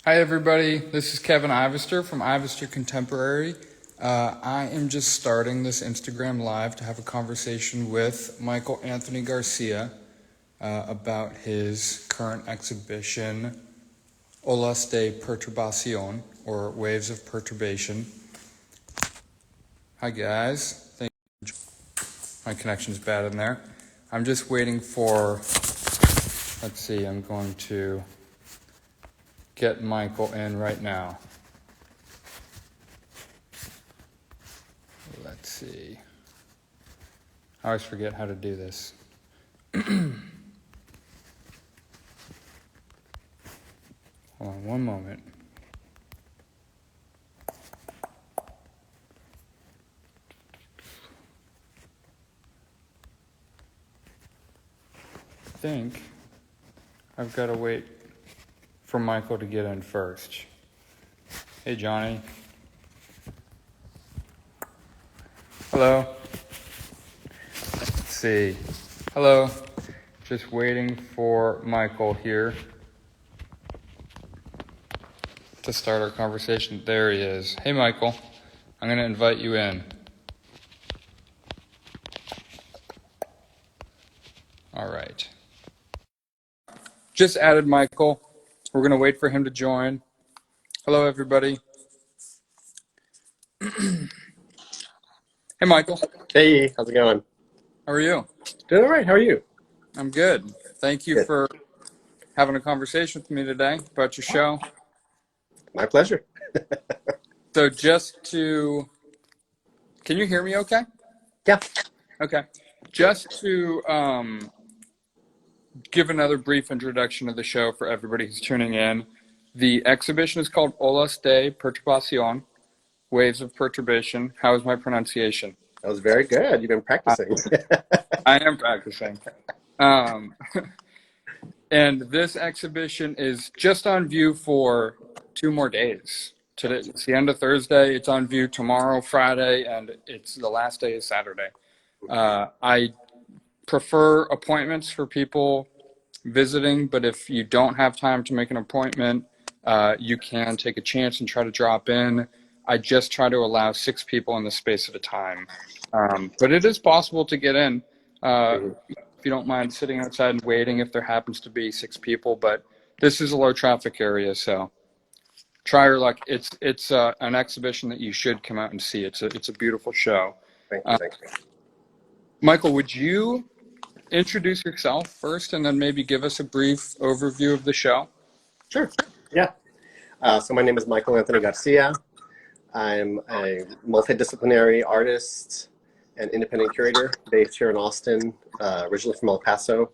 Hi everybody, this is Kevin Ivester from Ivester Contemporary. I am just starting this Instagram Live to have a conversation with Michael Anthony Garcia about his current exhibition, Olas de Perturbación, or Waves of Perturbation. Hi guys, thank you. My connection's bad in there. I'm just waiting for, let's see, I'm going to get Michael in right now. Let's see. I always forget how to do this. Hold on one moment. I think I've got to wait for Michael to get in first. Hey, Johnny. Hello. Let's see. Hello. Just waiting for Michael here to start our conversation. There he is. Hey, Michael. I'm going to invite you in. All right. Just added Michael. We're going to wait for him to join. Hello, everybody. Hey, Michael. Hey, how's it going? How are you? Doing all right. How are you? I'm good. Thank you Good. for having a conversation with me today about your show. My pleasure. So can you hear me okay? Yeah. Okay. Just to give another brief introduction of the show for everybody who's tuning in. The exhibition is called Olas de Perturbación, Waves of Perturbation. How is my pronunciation? That was very good. You've been practicing. I am practicing. And this exhibition is just on view for 2 more days. Today, it's the end of Thursday. It's on view tomorrow, Friday, and it's the last day is Saturday. I prefer appointments for people visiting, but if you don't have time to make an appointment, you can take a chance and try to drop in. I just try to allow 6 people in the space at a time. But it is possible to get in if you don't mind sitting outside and waiting if there happens to be 6 people. But this is a low traffic area, so try your luck. It's an exhibition that you should come out and see. It's a beautiful show. Thank you. Thank you. Michael, would you introduce yourself first and then maybe give us a brief overview of the show? Sure. Yeah. So my name is Michael Anthony Garcia. I'm a multidisciplinary artist and independent curator based here in Austin, originally from El Paso.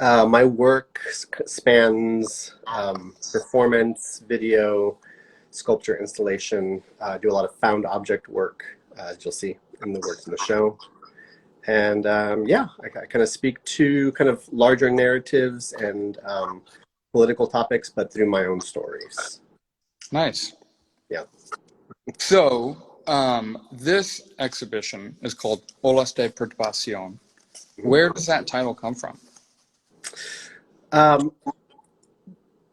My work spans performance, video, sculpture, installation. I do a lot of found object work, as you'll see in the works in the show. And yeah, I kind of speak to kind of larger narratives and political topics, but through my own stories. Nice. Yeah. So this exhibition is called Olas de Perturbación. Where does that title come from?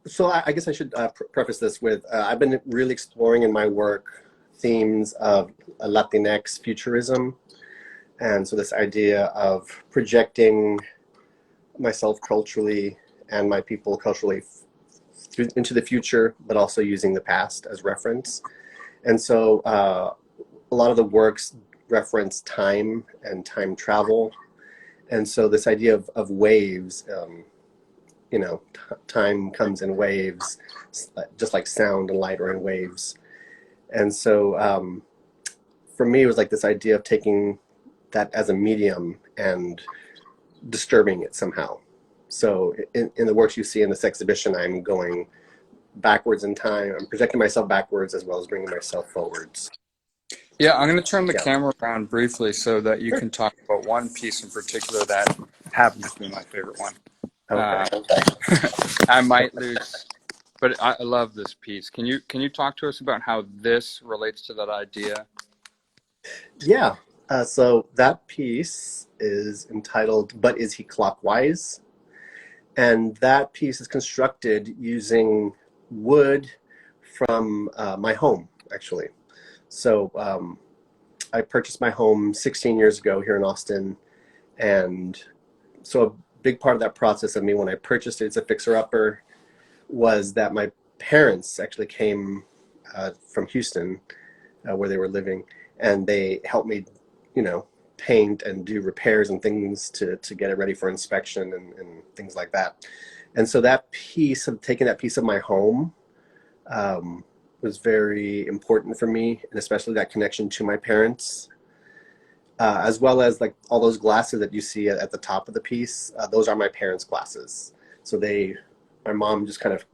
So I guess I should preface this with, I've been really exploring in my work themes of Latinx futurism. And so this idea of projecting myself culturally and my people culturally into the future, but also using the past as reference. And so a lot of the works reference time and time travel. And so this idea of waves, you know, time comes in waves, just like sound and light are in waves. And so for me, it was like this idea of taking that as a medium and disturbing it somehow. So in the works you see in this exhibition, I'm going backwards in time. I'm projecting myself backwards as well as bringing myself forwards. Yeah, I'm going to turn the camera around briefly so that you can talk about one piece in particular that happens to be my favorite one. I might lose, but I love this piece. Can you talk to us about how this relates to that idea? Yeah. So that piece is entitled, But Is He Clockwise? And that piece is constructed using wood from my home, actually. So I purchased my home 16 years ago here in Austin. And so a big part of that process of me when I purchased it, it's a fixer-upper, was that my parents actually came from Houston, where they were living, and they helped me, paint and do repairs and things to get it ready for inspection and things like that. And so that piece of taking that piece of my home was very important for me, and especially that connection to my parents, as well as like all those glasses that you see at the top of the piece. Those are my parents' glasses. So my mom just kind of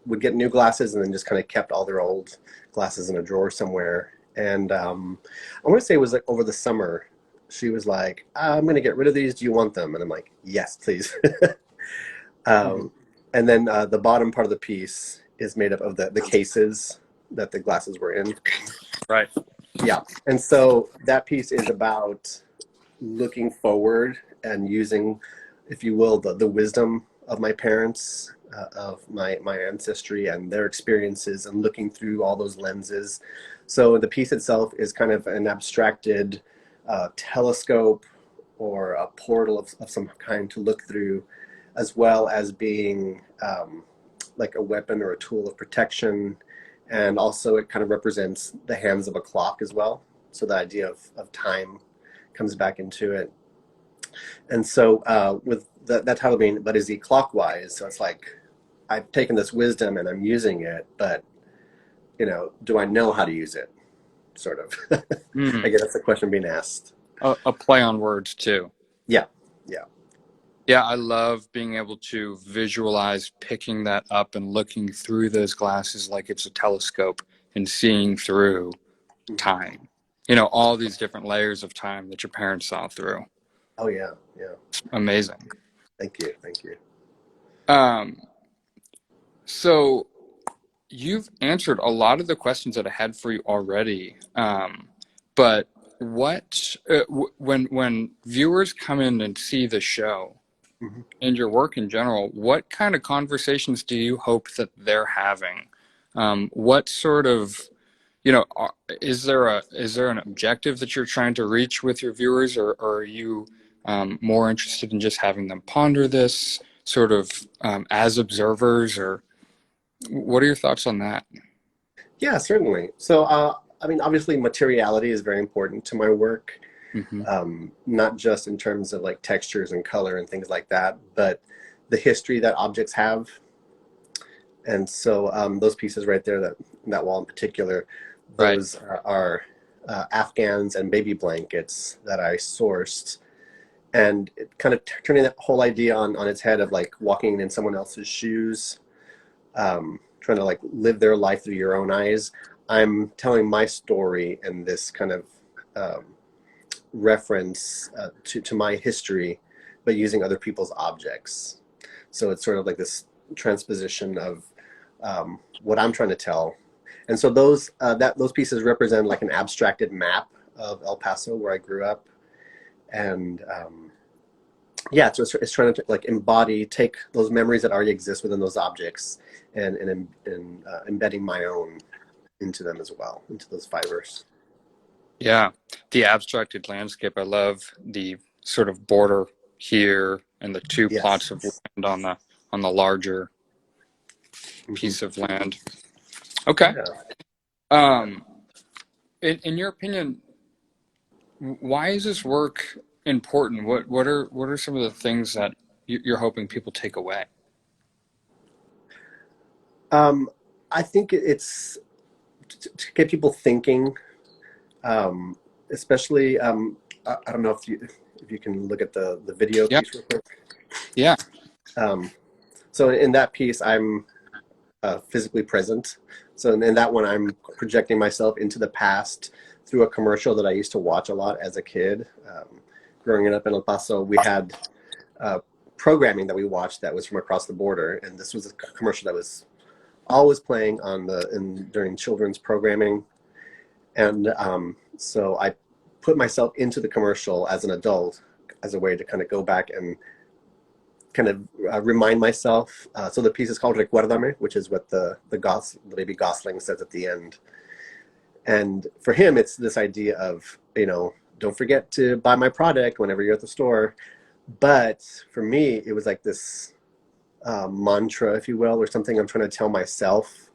would get new glasses and then just kind of kept all their old glasses in a drawer somewhere. And I want to say it was like over the summer, she was like, I'm going to get rid of these. Do you want them? And I'm like, yes, please. And then the bottom part of the piece is made up of the cases that the glasses were in. Right. Yeah. And so that piece is about looking forward and using, if you will, the wisdom of my parents, of my ancestry and their experiences, and looking through all those lenses. So the piece itself is kind of an abstracted telescope or a portal of some kind to look through, as well as being like a weapon or a tool of protection. And also it kind of represents the hands of a clock as well. So the idea of time comes back into it. And so with that title being, but is he clockwise? So it's like, I've taken this wisdom and I'm using it, but, do I know how to use it? Sort of. I guess that's the question being asked. A play on words too. Yeah. Yeah, I love being able to visualize picking that up and looking through those glasses like it's a telescope and seeing through time. All these different layers of time that your parents saw through. Oh, yeah. Amazing. Thank you. So you've answered a lot of the questions that I had for you already. But when viewers come in and see the show, and your work in general, what kind of conversations do you hope that they're having? What sort of, is there an objective that you're trying to reach with your viewers, or are you more interested in just having them ponder this sort of as observers, or what are your thoughts on that? Yeah, certainly. So, obviously materiality is very important to my work. Not just in terms of like textures and color and things like that, but the history that objects have. And so those pieces right there, that wall in particular, those are Afghans and baby blankets that I sourced. And it kind of turning that whole idea on its head of like walking in someone else's shoes, trying to like live their life through your own eyes. I'm telling my story in this kind of reference to my history, but using other people's objects. So it's sort of like this transposition of what I'm trying to tell. And so those pieces represent like an abstracted map of El Paso, where I grew up. And so it's trying to like take those memories that already exist within those objects and embedding my own into them as well, into those fibers. Yeah, the abstracted landscape. I love the sort of border here and the two plots of land on the larger piece of land. Okay. Yeah. In your opinion, why is this work important? What are some of the things that you're hoping people take away? I think it's to get people thinking. Especially, I don't know if you can look at the video piece real quick. Yeah. So in that piece, I'm physically present. So in that one, I'm projecting myself into the past through a commercial that I used to watch a lot as a kid. Growing up in El Paso, we had programming that we watched that was from across the border, and this was a commercial that was always playing during children's programming. And so I put myself into the commercial as an adult, as a way to kind of go back and kind of remind myself. So the piece is called Recuérdame, which is what the baby Gosling says at the end. And for him, it's this idea of, don't forget to buy my product whenever you're at the store. But for me, it was like this mantra, if you will, or something I'm trying to tell myself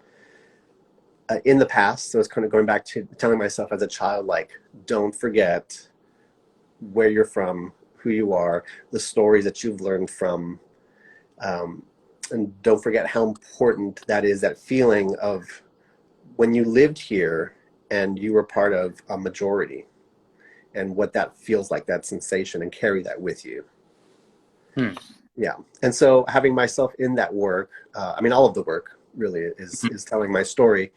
in the past. So it's kind of going back to telling myself as a child, like, don't forget where you're from, who you are, the stories that you've learned from, and don't forget how important that is, that feeling of when you lived here and you were part of a majority, and what that feels like, that sensation, and carry that with you. Yeah. And so having myself in that work, all of the work really is telling my story.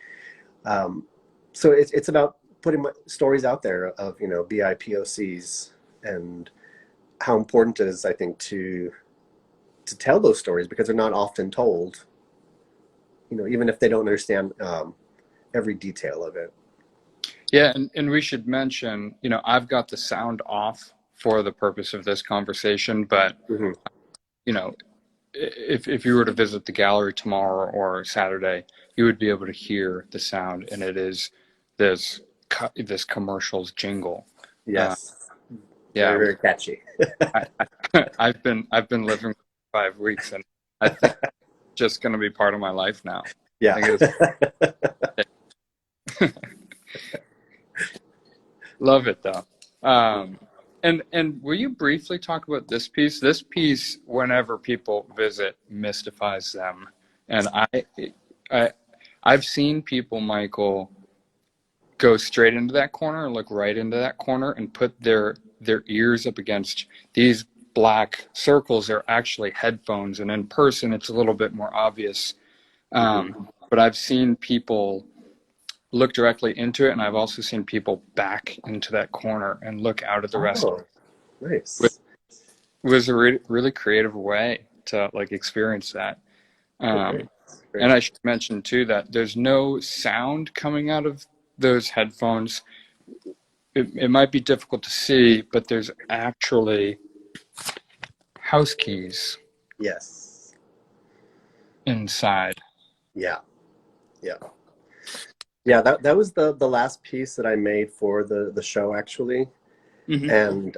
So it's about putting my stories out there of, BIPOCs, and how important it is, I think, to tell those stories, because they're not often told, even if they don't understand every detail of it. Yeah, and we should mention, I've got the sound off for the purpose of this conversation, but, if you were to visit the gallery tomorrow or Saturday, you would be able to hear the sound, and it is this commercial's jingle. Yes. Yeah, Very, very catchy. I've been living for 5 weeks, and I think it's just going to be part of my life now. Yeah. I think love it though. And will you briefly talk about this piece? This piece, whenever people visit, mystifies them, and I've seen people, Michael, go straight into that corner, look right into that corner, and put their ears up against these black circles. They're actually headphones, and in person, it's a little bit more obvious. But I've seen people look directly into it, and I've also seen people back into that corner and look out at the rest. Oh, nice. It was a really creative way to experience that. Great. And I should mention too that there's no sound coming out of those headphones. It might be difficult to see, but there's actually house keys. Yes. Inside. Yeah. That was the last piece that I made for the show, actually. And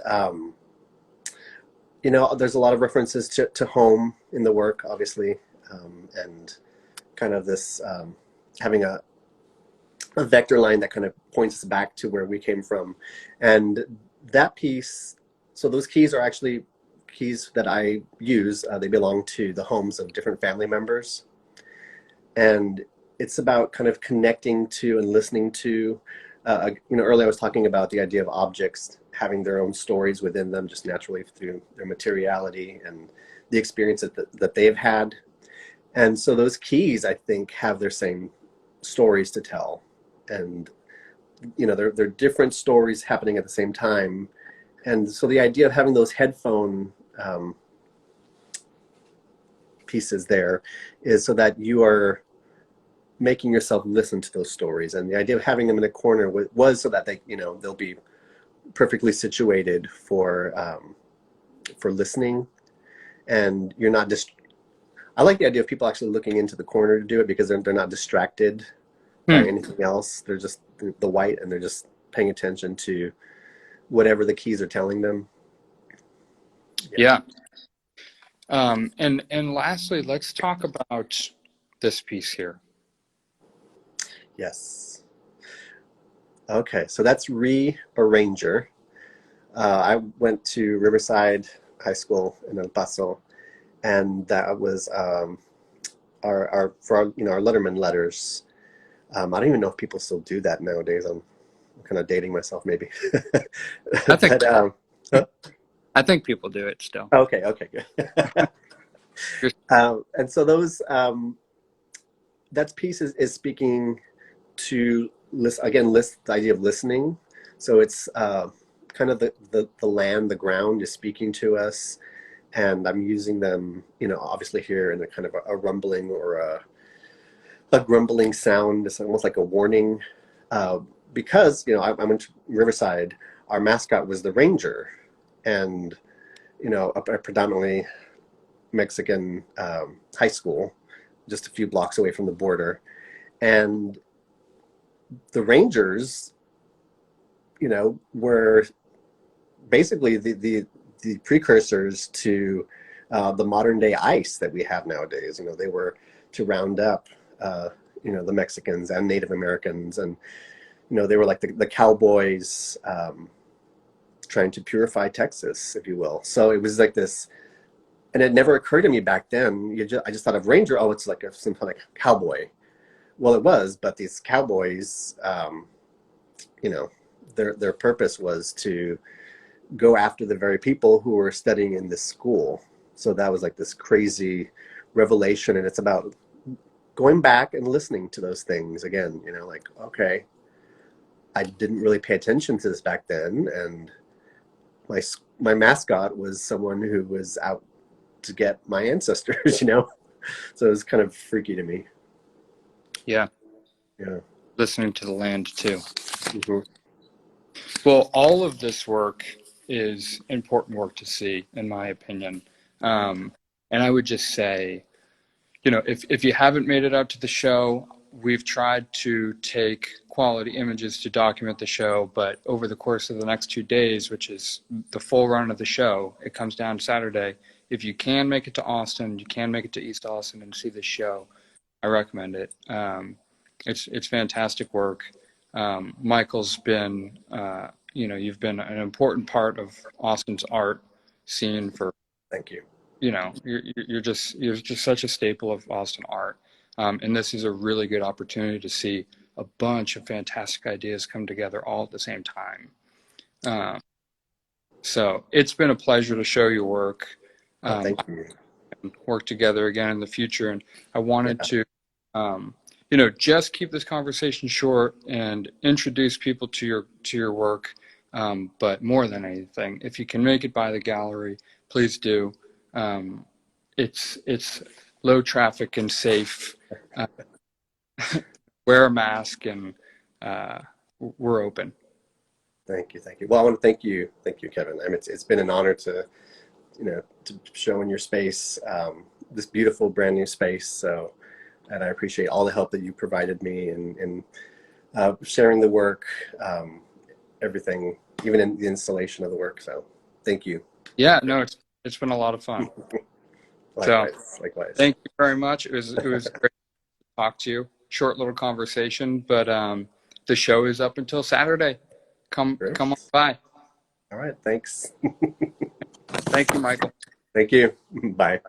there's a lot of references to home in the work, obviously, and kind of this having a vector line that kind of points us back to where we came from. And that piece, so those keys are actually keys that I use. They belong to the homes of different family members. And it's about kind of connecting to and listening to, earlier I was talking about the idea of objects having their own stories within them, just naturally through their materiality and the experience that they've had. And so those keys, I think, have their same stories to tell. And, they're different stories happening at the same time. And so the idea of having those headphone pieces there is so that you are making yourself listen to those stories. And the idea of having them in a corner was so that they'll be perfectly situated for listening, and you're not just. I like the idea of people actually looking into the corner to do it, because they're not distracted by anything else. They're just the white, and they're just paying attention to whatever the keys are telling them. Yeah. And lastly, let's talk about this piece here. Yes. Okay, so that's Rearranger. I went to Riverside High School in El Paso, and that was our Letterman letters. I don't even know if people still do that nowadays. I'm kind of dating myself, maybe. I think I think people do it still. Okay, good. And so those that piece is speaking to the idea of listening. So it's kind of the land, the ground is speaking to us, and I'm using them, obviously here in a kind of a rumbling or a grumbling sound. It's almost like a warning, because I went to Riverside. Our mascot was the ranger, and a predominantly Mexican high school, just a few blocks away from the border. And the Rangers, you know, were basically the precursors to the modern day ICE that we have nowadays. You know, they were to round up, you know, the Mexicans and Native Americans, and you know, they were like the cowboys trying to purify Texas, if you will. So it was like this, and it never occurred to me back then. I just thought of Ranger. Oh, it's like some kind of cowboy. Well, it was, but these cowboys, you know, their purpose was to go after the very people who were studying in this school. So that was like this crazy revelation, and it's about going back and listening to those things again. You know, like, okay, I didn't really pay attention to this back then, and my mascot was someone who was out to get my ancestors. You know, so it was kind of freaky to me. Yeah. Yeah. Listening to the land too. Mm-hmm. Well, all of this work is important work to see, in my opinion. And I would just say, you know, if you haven't made it out to the show, we've tried to take quality images to document the show, but over the course of the next 2 days, which is the full run of the show, it comes down Saturday. If you can make it to Austin, you can make it to East Austin and see the show, I recommend it. It's fantastic work. Michael's been, you know, you've been an important part of Austin's art scene for, Thank you. you know, you're just such a staple of Austin art. And this is a really good opportunity to see a bunch of fantastic ideas come together all at the same time. So it's been a pleasure to show your work. Thank you. Work together again in the future. And I wanted Yeah. to, you know, just keep this conversation short and introduce people to your work. But more than anything, if you can make it by the gallery, please do. It's low traffic and safe. Wear a mask, and we're open. Thank you. Thank you. Well, I want to thank you, Kevin. I mean, it's been an honor to, you know, to show in your space, this beautiful brand new space. So, and I appreciate all the help that you provided me in sharing the work, everything, even in the installation of the work. So, thank you. Yeah, no, it's been a lot of fun. So, Likewise. thank you very much. It was great to talk to you. Short little conversation, but the show is up until Saturday. Come on by. All right. Thanks. Thank you, Michael. Thank you. Bye.